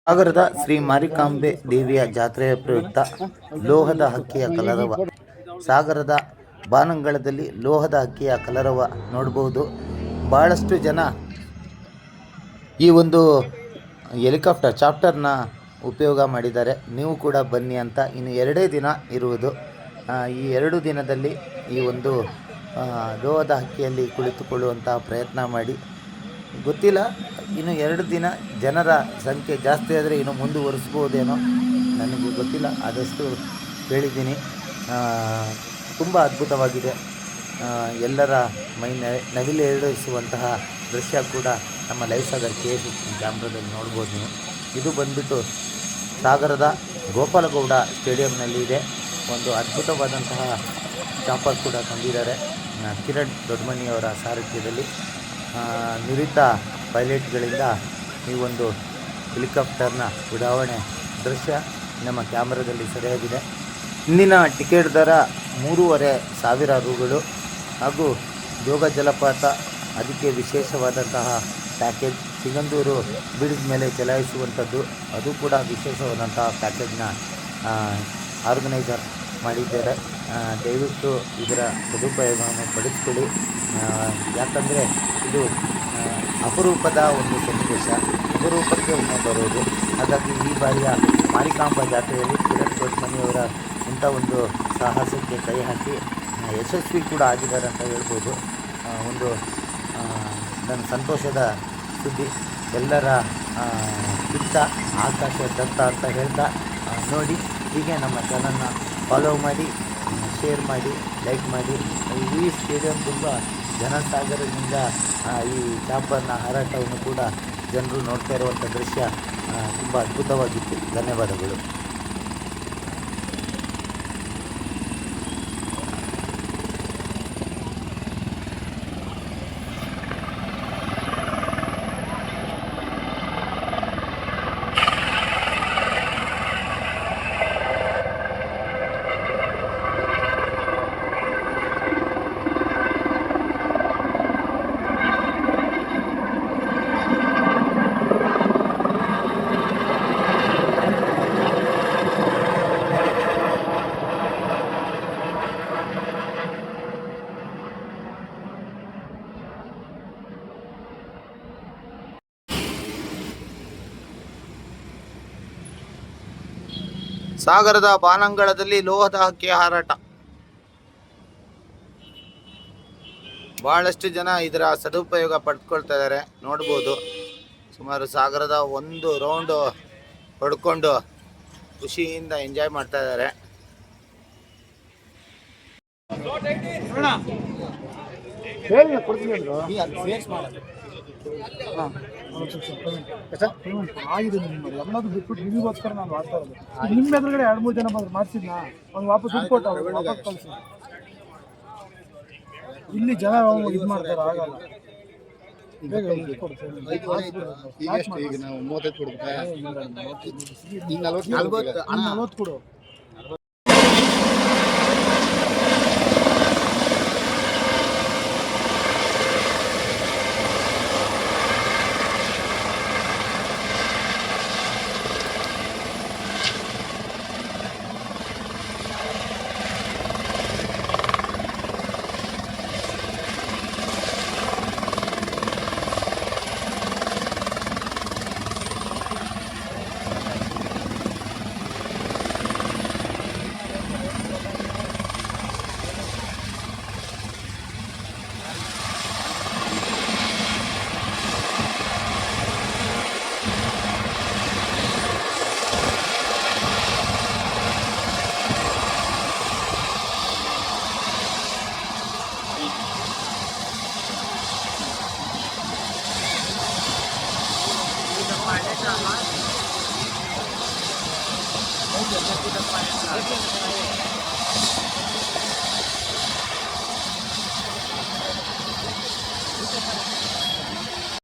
ಸಾಗರದ ಶ್ರೀ ಮಾರಿಕಾಂಬೆ ದೇವಿಯ ಜಾತ್ರೆಯ ಪ್ರಯುಕ್ತ ಲೋಹದ ಹಕ್ಕಿಯ ಕಲರವ. ಸಾಗರದ ಬಾನಂಗಳದಲ್ಲಿ ಲೋಹದ ಹಕ್ಕಿಯ ಕಲರವ ನೋಡಬಹುದು. ಬಹಳಷ್ಟು ಜನ ಈ ಒಂದು ಹೆಲಿಕಾಪ್ಟರ್ ಚಾಪ್ಟರ್ನ ಉಪಯೋಗ ಮಾಡಿದ್ದಾರೆ. ನೀವು ಕೂಡ ಬನ್ನಿ ಅಂತ. ಇನ್ನು 2 ದಿನ ಇರುವುದು. ಈ 2 ದಿನದಲ್ಲಿ ಈ ಒಂದು ಲೋಹದ ಹಕ್ಕಿಯಲ್ಲಿ ಕುಳಿತುಕೊಳ್ಳುವಂತಹ ಪ್ರಯತ್ನ ಮಾಡಿ. ಗೊತ್ತಿಲ್ಲ, ಇನ್ನು 2 ದಿನ ಜನರ ಸಂಖ್ಯೆ ಜಾಸ್ತಿ ಆದರೆ ಇನ್ನು ಮುಂದುವರಿಸ್ಬೋದೇನೋ, ನನಗೆ ಗೊತ್ತಿಲ್ಲ. ಆದಷ್ಟು ಹೇಳಿದ್ದೀನಿ. ತುಂಬ ಅದ್ಭುತವಾಗಿದೆ. ಎಲ್ಲರ ಮೈ ನವಿಲೇಳಿಸುವಂತಹ ದೃಶ್ಯ ಕೂಡ ನಮ್ಮ ಲೈವ್ ಸಾಗರ್ KS ಕ್ಯಾಮ್ರಾದಲ್ಲಿ ನೋಡ್ಬೋದು ನೀವು. ಇದು ಬಂದುಬಿಟ್ಟು ಸಾಗರದ ಗೋಪಾಲಗೌಡ ಸ್ಟೇಡಿಯಂನಲ್ಲಿ ಇದೆ. ಒಂದು ಅದ್ಭುತವಾದಂತಹ ಚಾಪರ್ ಕೂಡ ತಂದಿದ್ದಾರೆ ಕಿರಣ್ ದೊಡ್ಡಮನಿಯವರ ಸಾರಥ್ಯದಲ್ಲಿ. ನುರಿತ ಪೈಲಟ್ಗಳಿಂದ ಈ ಒಂದು ಹೆಲಿಕಾಪ್ಟರ್ನ ಉಡಾವಣೆ ದೃಶ್ಯ ನಮ್ಮ ಕ್ಯಾಮರಾದಲ್ಲಿ ಸೆರೆಯಾಗಿದೆ. ಇಂದಿನ ಟಿಕೆಟ್ ದರ 3,500 ರೂಗಳು ಹಾಗೂ ಜೋಗ ಜಲಪಾತ, ಅದಕ್ಕೆ ವಿಶೇಷವಾದಂತಹ ಪ್ಯಾಕೇಜ್. ಸಿಗಂದೂರು ಬ್ರಿಡ್ಜ್ ಮೇಲೆ ಚಲಾಯಿಸುವಂಥದ್ದು, ಅದು ಕೂಡ ವಿಶೇಷವಾದಂತಹ ಪ್ಯಾಕೇಜ್ನ ಆರ್ಗನೈಸರ್ ಮಾಡಿದ್ದಾರೆ. ದಯವಿಟ್ಟು ಇದರ ಸದುಪಯೋಗವನ್ನು ಪಡಿಸ್ಕೊಳ್ಳಿ. ಯಾಕಂದರೆ ಇದು ಅಪರೂಪದ ಒಂದು ಸನ್ನಿವೇಶ, ಅಪರೂಪಕ್ಕೆ ಒಮ್ಮೆ ಬರೋದು. ಹಾಗಾಗಿ ಈ ಬಾರಿಯ ಮಾರಿಕಾಂಬಾ ಜಾತ್ರೆಯಲ್ಲಿ ಕಿರಣ್ ದೊಡ್ಡಮನಿಯವರ ಇಂಥ ಒಂದು ಸಾಹಸಕ್ಕೆ ಕೈ ಹಾಕಿ ಯಶಸ್ವಿ ಕೂಡ ಆಗಿದ್ದಾರೆ ಅಂತ ಹೇಳ್ಬೋದು. ಒಂದು ನನ್ನ ಸಂತೋಷದ ಸುದ್ದಿ. ಎಲ್ಲರ ಕಿತ್ತ ಆಕಾಶ ದತ್ತ ಅಂತ ಹೇಳ್ತಾ ನೋಡಿ. ಹೀಗೆ ನಮ್ಮ ಚಾನಲ್ನ ಫಾಲೋ ಮಾಡಿ, ಶೇರ್ ಮಾಡಿ, ಲೈಕ್ ಮಾಡಿ. ಈ ಸ್ಟೇಡಿಯಂ ತುಂಬ ಜನಸಾಗರದಿಂದ ಈ ಚಾಪರ್ನ ಹಾರಾಟವನ್ನು ಕೂಡ ಜನರು ನೋಡ್ತಾ ಇರುವಂಥ ದೃಶ್ಯ ತುಂಬ ಅದ್ಭುತವಾಗಿತ್ತು. ಧನ್ಯವಾದಗಳು. ಸಾಗರದ ಬಾನಂಗಳದಲ್ಲಿ ಲೋಹದ ಹಕ್ಕಿ ಹಾರಾಟ. ಬಹಳಷ್ಟು ಜನ ಇದರ ಸದುಪಯೋಗ ಪಡ್ಕೊಳ್ತಾ ಇದ್ದಾರೆ, ನೋಡ್ಬೋದು. ಸುಮಾರು ಸಾಗರದ ಒಂದು ರೌಂಡ್ ಹೊಡ್ಕೊಂಡು ಖುಷಿಯಿಂದ ಎಂಜಾಯ್ ಮಾಡ್ತಾ ಇದ್ದಾರೆ. ಆಗಿದೆ ಎಲ್ಲದೂ ಬಿಟ್ಬಿಟ್ಟು ನಿಮಗೋಸ್ಕರ ನಾನು ಮಾಡ್ತಾ ಇರೋದು. ನಿಮ್ಮ ಎದುರುಗಡೆ 2-3 ಜನ ಬಂದು ಮಾಡಿಸಿದ್ನ ಅವ್ನು ವಾಪಸ್ ದುಡ್ಡು ಕೊಟ್ಟು ವಾಪಸ್ ಕಳಿಸಿ. ಇಲ್ಲಿ ಜನ ಇದು ಮಾಡ್ತಾರೆ, ಆಗಲ್ಲ. ಈಗ ನಾವು 35 ಕೊಡ್ಬೇಕಾ? 40 ಕೊಡು. Kita